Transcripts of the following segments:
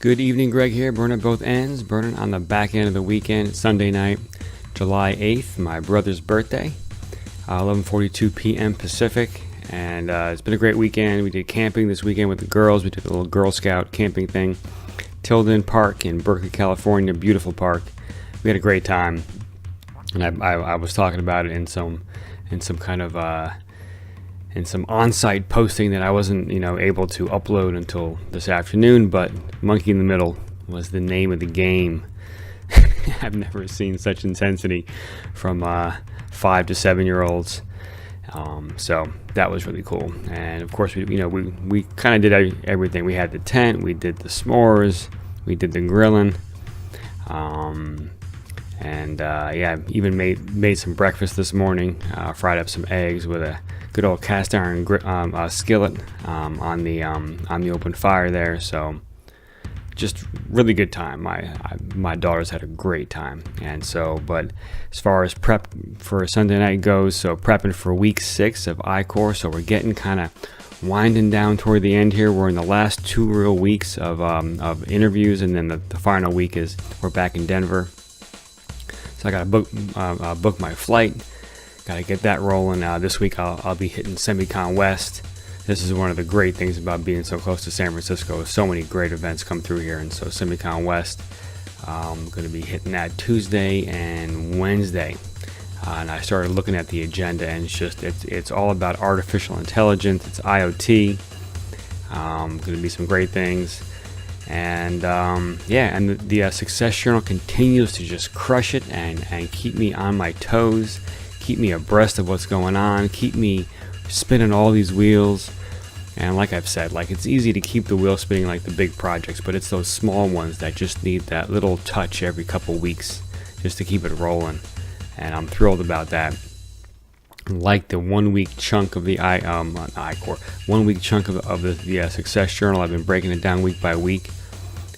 Good evening, Greg here, burning both ends, burning on the back end of the weekend. It's Sunday night, July 8th, my brother's birthday, 11:42 p.m. Pacific, and it's been a great weekend. We did camping this weekend with the girls. We did a little Girl Scout camping thing, Tilden Park in Berkeley, California, beautiful park. We had a great time, and I was talking about it in some kind of and some on-site posting that I wasn't, able to upload until this afternoon, but Monkey in the Middle was the name of the game. I've never seen such intensity from 5 to 7 year olds. So that was really cool. And of course, we kind of did everything. We had the tent, we did the s'mores, we did the grilling, even made some breakfast this morning. Fried up some eggs with a good old cast iron skillet on the open fire there. So just really good time. My daughters had a great time. And so, but as far as prep for Sunday night goes, so prepping for week 6 of I-Corps. So we're getting kind of winding down toward the end here. We're in the last 2 real weeks of interviews, and then the final week is we're back in Denver. So I got to book my flight. Got to get that rolling. This week I'll be hitting Semicon West. This is one of the great things about being so close to San Francisco. So many great events come through here, and so Semicon West, I'm going to be hitting that Tuesday and Wednesday. And I started looking at the agenda, and it's all about artificial intelligence. It's IoT. Going to be some great things. And the Success Journal continues to just crush it and keep me on my toes, keep me abreast of what's going on, keep me spinning all these wheels. And like I've said, it's easy to keep the wheel spinning like the big projects, but it's those small ones that just need that little touch every couple weeks just to keep it rolling. And I'm thrilled about that. Like the 1 week chunk of the I-Corps, 1 week chunk of the Success Journal, I've been breaking it down week by week,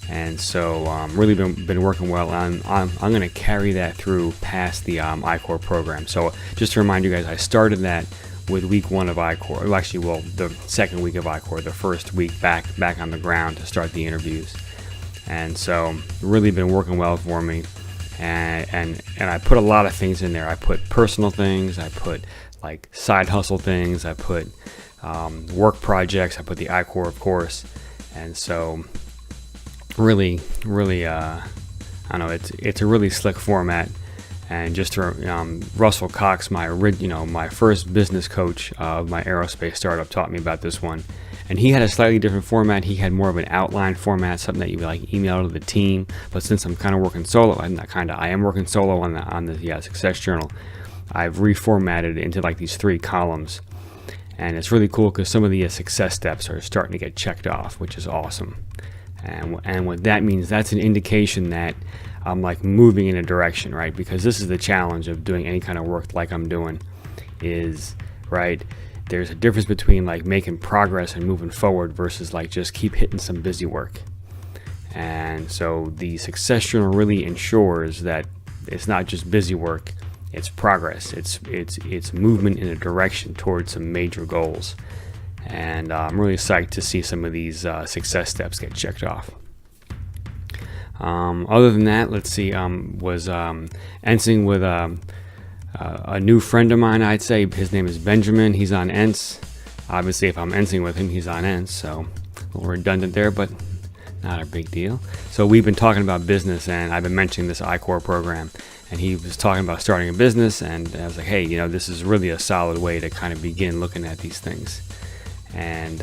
and so really been working well. I'm going to carry that through past the I-Corps program. So just to remind you guys, I started that with week 1 of I-Corps. The second week of I-Corps, the first week back on the ground to start the interviews, and so really been working well for me. And I put a lot of things in there. I put personal things, I put side hustle things, I put work projects, I put the I-Corps, of course. And so really, I don't know, it's a really slick format. And just to Russell Cox, my first business coach of my aerospace startup, taught me about this one. And he had a slightly different format. He had more of an outline format, something that you would email to the team. But since I'm kind of working solo, I am working solo on the Success Journal. I've reformatted it into these 3 columns, and it's really cool because some of the success steps are starting to get checked off, which is awesome. And what that means, that's an indication that I'm moving in a direction, right? Because this is the challenge of doing any kind of work like I'm doing, is right. There's a difference between making progress and moving forward versus just keep hitting some busy work. And so the Success Journal really ensures that it's not just busy work, it's progress. It's movement in a direction towards some major goals. And I'm really psyched to see some of these success steps get checked off. Other than that, let's see, was ensigning with a new friend of mine, I'd say. His name is Benjamin. He's on ENS. Obviously, if I'm ensigning with him, he's on ENS, so a little redundant there, but not a big deal. So we've been talking about business, and I've been mentioning this I-Corps program, and he was talking about starting a business, and I was like, hey, this is really a solid way to kind of begin looking at these things. And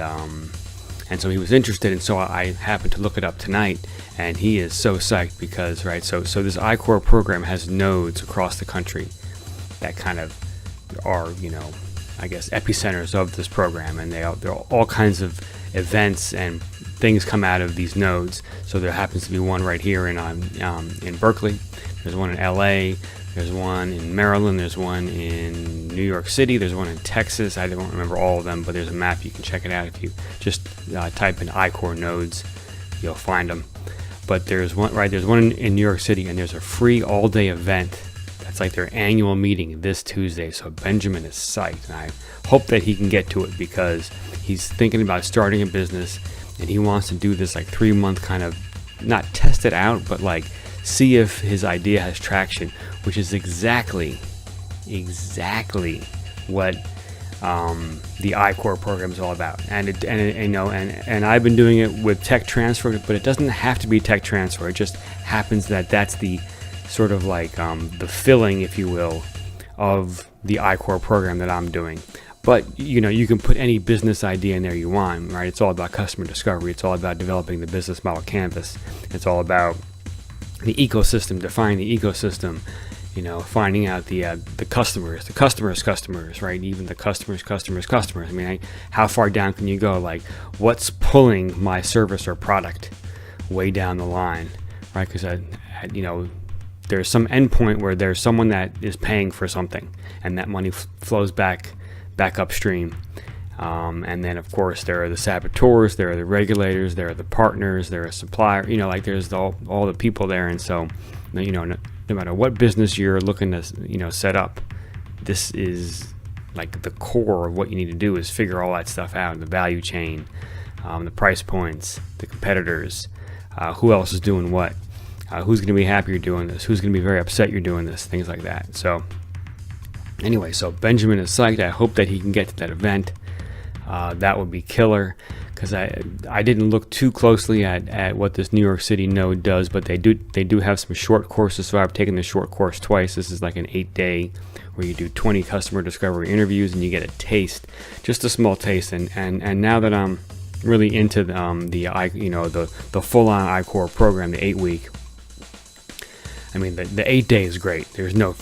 so he was interested, and so I happened to look it up tonight, and he is so psyched because, right, so this I-Corps program has nodes across the country that kind of are, I guess, epicenters of this program, and there are all kinds of events and things come out of these nodes. So there happens to be one right here in Berkeley. There's one in LA. There's one in Maryland. There's one in New York City. There's one in Texas. I don't remember all of them, but there's a map. You can check it out if you just type in I-Corps nodes. You'll find them. But there's one in New York City, and there's a free all-day event. That's their annual meeting this Tuesday. So Benjamin is psyched, and I hope that he can get to it because he's thinking about starting a business, and he wants to do this 3-month kind of not test it out, but like see if his idea has traction, which is exactly what the I-Corps program is all about. And I've been doing it with tech transfer, but it doesn't have to be tech transfer. It just happens that that's the sort of like the filling, if you will, of the I-Corps program that I'm doing. But you can put any business idea in there you want, right? It's all about customer discovery. It's all about developing the business model canvas. It's all about the ecosystem, defining the ecosystem, finding out the customers, right? Even the customers. I mean, how far down can you go? Like, what's pulling my service or product way down the line, right? Because there's some endpoint where there's someone that is paying for something, and that money flows back upstream. And then, of course, there are the saboteurs, there are the regulators, there are the partners, there are suppliers. There's all the people there, and so no matter what business you're looking to set up, this is like the core of what you need to do is figure all that stuff out, the value chain, the price points, the competitors, who else is doing what, who's going to be happy you're doing this, who's going to be very upset you're doing this, things like that. So anyway, so Benjamin is psyched. I hope that he can get to that event. That would be killer, because I didn't look too closely at what this New York City node does, but they do have some short courses. So I've taken the short course twice. This is like an 8-day where you do 20 customer discovery interviews, and you get a taste, just a small taste. And now that I'm really into the full-on I-Corps program, the 8-week. I mean, the 8-day is great. There's no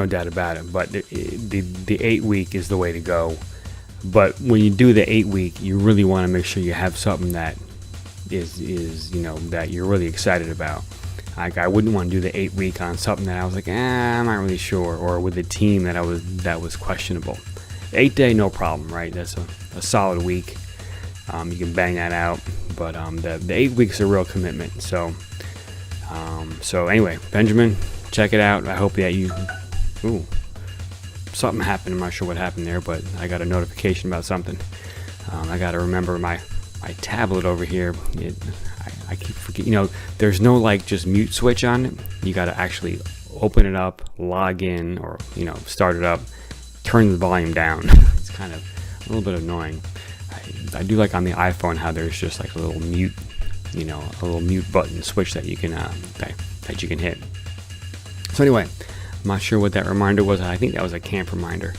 doubt about it. But the 8-week is the way to go. But when you do the 8-week, you really want to make sure you have something that is that you're really excited about. Like, I wouldn't want to do the 8-week on something that I was like, I'm not really sure, or with a team that was questionable. The 8-day, no problem, right? That's a solid week. You can bang that out. But the 8 weeks is a real commitment. So anyway, Benjamin, check it out. I hope that something happened. I'm not sure what happened there, but I got a notification about something. I got to remember my tablet over here. I keep forgetting. There's no like just mute switch on it. You got to actually open it up, log in, or start it up, turn the volume down. It's kind of a little bit annoying. I do like on the iPhone how there's just like a little mute, a little mute button switch that you can that you can hit. So anyway, I'm not sure what that reminder was. I think that was a camp reminder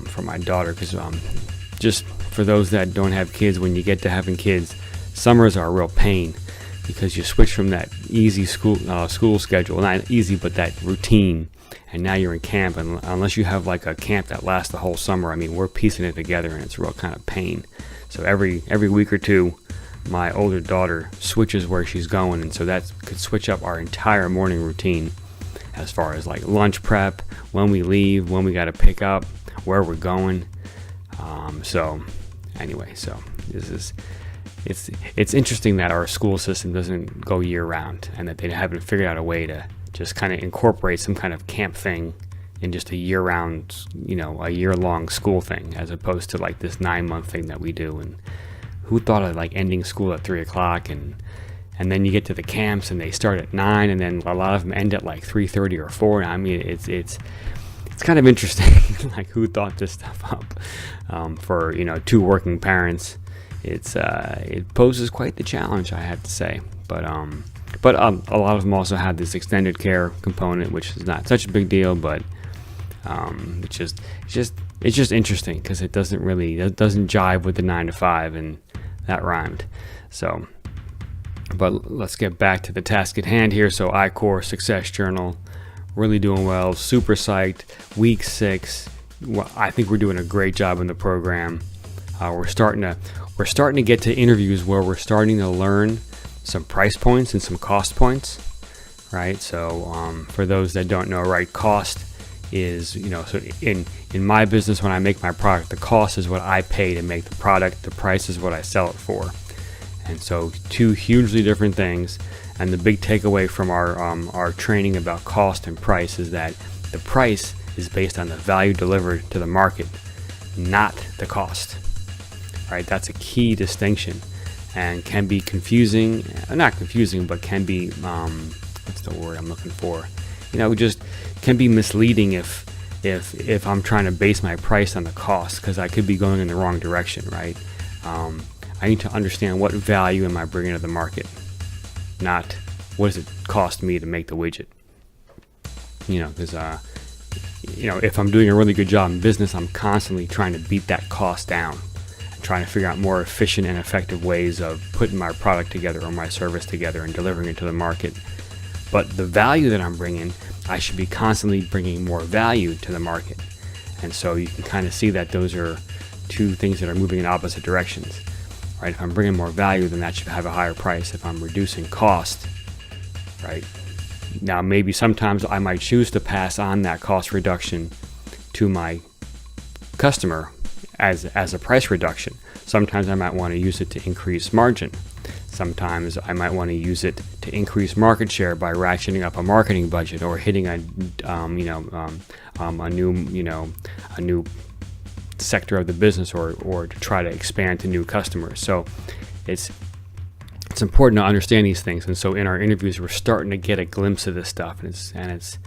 for my daughter, because just for those that don't have kids, when you get to having kids, summers are a real pain, because you switch from that easy school schedule, not easy, but that routine, and now you're in camp, and unless you have like a camp that lasts the whole summer, I mean, we're piecing it together, and it's a real kind of pain. So every week or two, my older daughter switches where she's going, and so that could switch up our entire morning routine as far as like lunch prep, when we leave, when we got to pick up, where we're going. So this is it's interesting that our school system doesn't go year round, and that they haven't figured out a way to just kind of incorporate some kind of camp thing in just a year round, a year long school thing, as opposed to like this 9-month thing that we do. And who thought of like ending school at 3:00 and then you get to the camps and they start at 9, and then a lot of them end at like 3:30 or 4. I mean, it's kind of interesting. Like, who thought this stuff up? For two working parents, it poses quite the challenge, I have to say. But a lot of them also have this extended care component, which is not such a big deal, but it's just interesting, because it doesn't jive with the 9 to 5, and that rhymed. So, but let's get back to the task at hand here. So I-Corps Success Journal, really doing well, super psyched. Week 6, I think we're doing a great job in the program. We're starting to get to interviews where we're starting to learn some price points and some cost points, right? So for those that don't know, right, cost is, so in my business, when I make my product, the cost is what I pay to make the product, the price is what I sell it for. And so two hugely different things. And the big takeaway from our training about cost and price is that the price is based on the value delivered to the market, not the cost, right? That's a key distinction. and can be confusing, not confusing, but can be, what's the word I'm looking for? Just can be misleading if I'm trying to base my price on the cost, because I could be going in the wrong direction, right? I need to understand what value am I bringing to the market, not what does it cost me to make the widget. Because if I'm doing a really good job in business, I'm constantly trying to beat that cost down, and trying to figure out more efficient and effective ways of putting my product together or my service together and delivering it to the market. But the value that I'm bringing, I should be constantly bringing more value to the market. And so you can kind of see that those are two things that are moving in opposite directions, right? If I'm bringing more value, then that should have a higher price. If I'm reducing cost, right? Now, maybe sometimes I might choose to pass on that cost reduction to my customer as a price reduction. Sometimes I might want to use it to increase margin. Sometimes I might want to use it to increase market share by ratcheting up a marketing budget or hitting a new sector of the business, or to try to expand to new customers. So it's important to understand these things. And so in our interviews, we're starting to get a glimpse of this stuff, and it's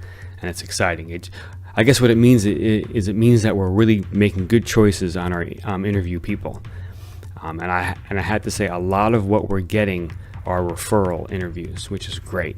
exciting. I guess what it means is it means that we're really making good choices on our interview people. And I had to say, a lot of what we're getting are referral interviews, which is great.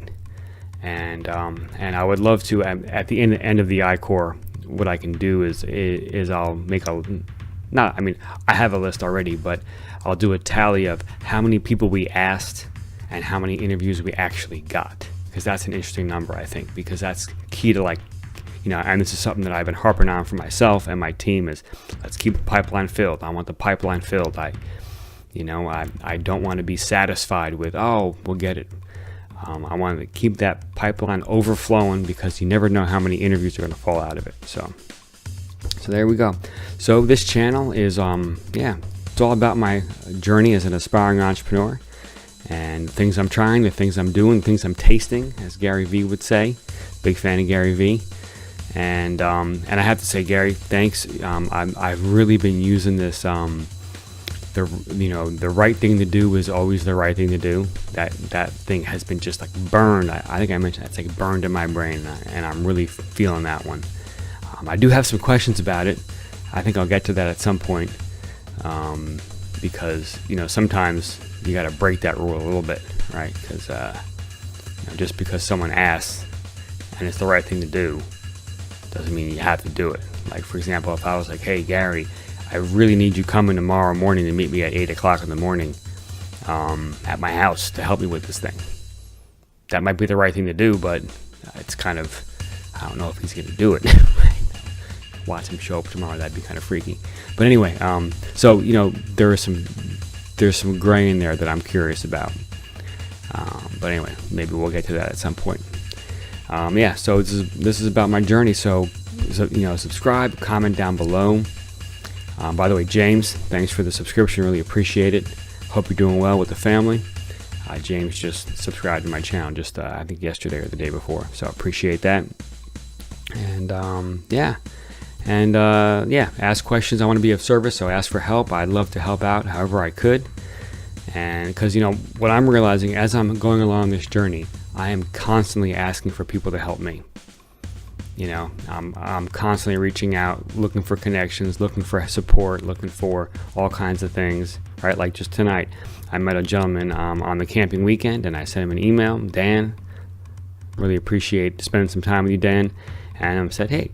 And I would love to, at the end of the I-Core, what I can do is I'll make I have a list already, but I'll do a tally of how many people we asked and how many interviews we actually got, because that's an interesting number, I think, because that's key to, and this is something that I've been harping on for myself and my team, is let's keep the pipeline filled. I want the pipeline filled. I don't want to be satisfied with, we'll get it. I want to keep that pipeline overflowing, because you never know how many interviews are going to fall out of it. So there we go. So this channel is, it's all about my journey as an aspiring entrepreneur, and the things I'm trying, the things I'm doing, the things I'm tasting, as Gary Vee would say. Big fan of Gary Vee. And I have to say, Gary, thanks. I've really been using this. The right thing to do is always the right thing to do. That thing has been just like burned. I think I mentioned it's like burned in my brain, and I'm really feeling that one. I do have some questions about it. I think I'll get to that at some point, because sometimes you got to break that rule a little bit, right? Because just because someone asks and it's the right thing to do doesn't mean you have to do it. Like, for example, if I was like, hey, Gary, I really need you coming tomorrow morning to meet me at 8 o'clock in the morning at my house to help me with this thing. That might be the right thing to do, but it's kind of, I don't know if he's going to do it. Watch him show up tomorrow, that'd be kind of freaky. But anyway, so, there's some gray in there that I'm curious about. But anyway, maybe we'll get to that at some point. So this is about my journey. So subscribe, comment down below. By the way, James, thanks for the subscription. Really appreciate it. Hope you're doing well with the family. James just subscribed to my channel I think yesterday or the day before. So I appreciate that. And ask questions. I want to be of service, so ask for help. I'd love to help out however I could. And because what I'm realizing as I'm going along this journey, I am constantly asking for people to help me. I'm constantly reaching out, looking for connections, looking for support, looking for all kinds of things, right? Like just tonight, I met a gentleman on the camping weekend, and I sent him an email. Dan, really appreciate spending some time with you, Dan. And I said, hey,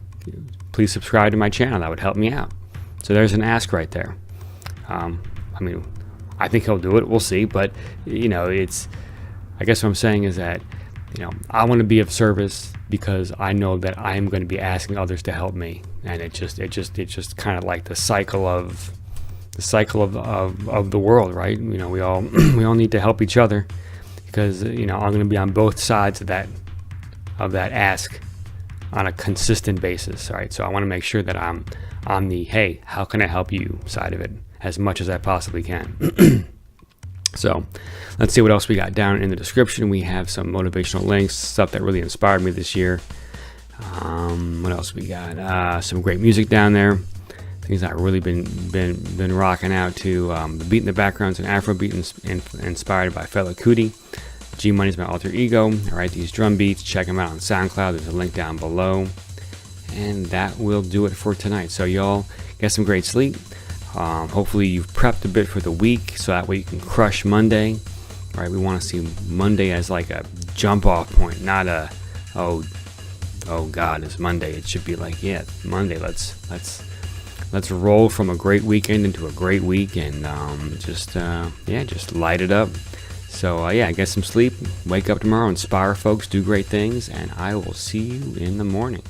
please subscribe to my channel. That would help me out. So there's an ask right there. I think he'll do it. We'll see. But, I guess what I'm saying is that, I want to be of service because I know that I am going to be asking others to help me. And it's just kind of like the cycle of the world, right? We all need to help each other, because, I'm going to be on both sides of that ask on a consistent basis, right? So I want to make sure that I'm on the, hey, how can I help you side of it as much as I possibly can. So let's see what else we got down in the description. We have some motivational links, stuff that really inspired me this year. What else we got? Some great music down there. things I've really been rocking out to. The beat in the background's an Afrobeat inspired by fellow Hoodie. G Money's my alter ego. I write these drum beats. Check them out on SoundCloud. There's a link down below. And that will do it for tonight. So y'all get some great sleep. Hopefully you've prepped a bit for the week, so that way you can crush Monday. Right? We want to see Monday as like a jump off point, not a oh God, it's Monday. It should be like, yeah, Monday. Let's roll from a great weekend into a great week, and just light it up. So get some sleep, wake up tomorrow, inspire folks, do great things, and I will see you in the morning.